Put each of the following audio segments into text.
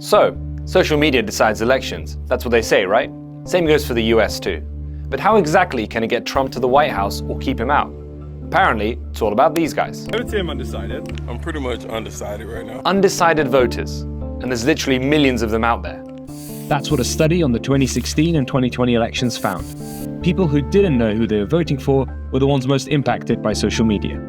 So, social media decides elections. That's what they say, right? Same goes for the US too. But how exactly can it get Trump to the White House or keep him out? Apparently, it's all about these guys. I would say I'm undecided. I'm pretty much undecided right now. Undecided voters. And there's literally millions of them out there. That's what a study on the 2016 and 2020 elections found. People who didn't know who they were voting for were the ones most impacted by social media.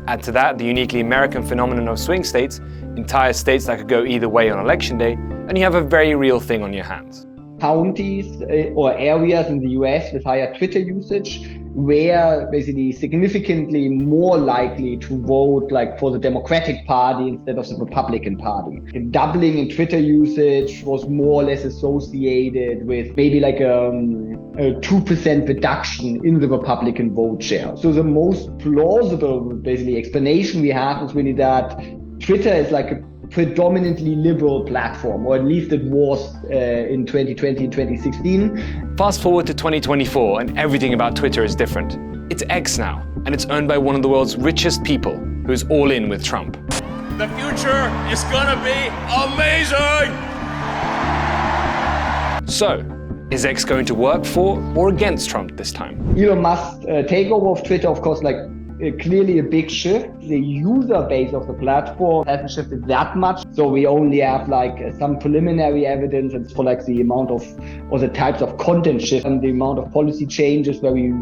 Add to that the uniquely American phenomenon of swing states, entire states that could go either way on election day, and you have a very real thing on your hands. Counties or areas in the US with higher Twitter usage were basically significantly more likely to vote like for the Democratic Party instead of the Republican Party. The doubling in Twitter usage was more or less associated with maybe like a 2% reduction in the Republican vote share. So the most plausible basically explanation we have is really that Twitter is like a predominantly liberal platform, or at least it was in 2020 and 2016. Fast forward to 2024 and everything about Twitter is different. It's X now, and it's owned by one of the world's richest people, who's all in with Trump. The future is gonna be amazing! So, is X going to work for or against Trump this time? Elon Musk's takeover of Twitter, of course, like clearly a big shift. The user base of the platform hasn't shifted that much. So we only have like some preliminary evidence and for like the amount of, or the types of content shift and the amount of policy changes where we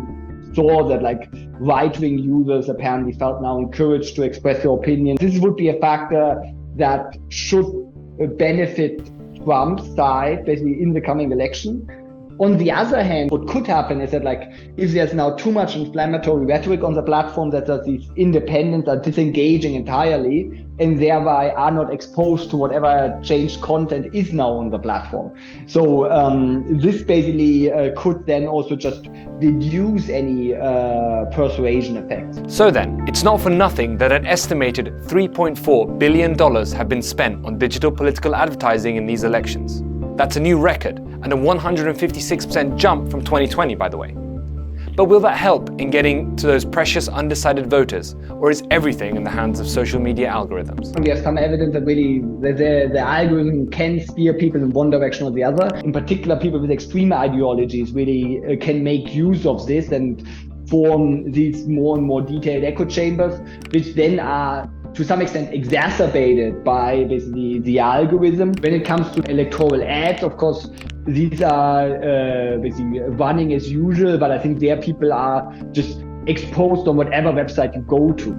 saw that like right-wing users apparently felt now encouraged to express their opinion. This would be a factor that should benefit Trump's side basically in the coming election. On the other hand, what could happen is that like if there's now too much inflammatory rhetoric on the platform, that these independents are disengaging entirely and thereby are not exposed to whatever changed content is now on the platform. So this basically could then also just reduce any persuasion effects. So then, it's not for nothing that an estimated $3.4 billion have been spent on digital political advertising in these elections. That's a new record and a 156% jump from 2020, by the way. But will that help in getting to those precious undecided voters, or is everything in the hands of social media algorithms? We have some evidence that really the algorithm can steer people in one direction or the other. In particular, people with extreme ideologies really can make use of this and form these more and more detailed echo chambers, which then are to some extent exacerbated by basically the algorithm. When it comes to electoral ads, of course, these are basically running as usual, but I think there people are just exposed on whatever website you go to.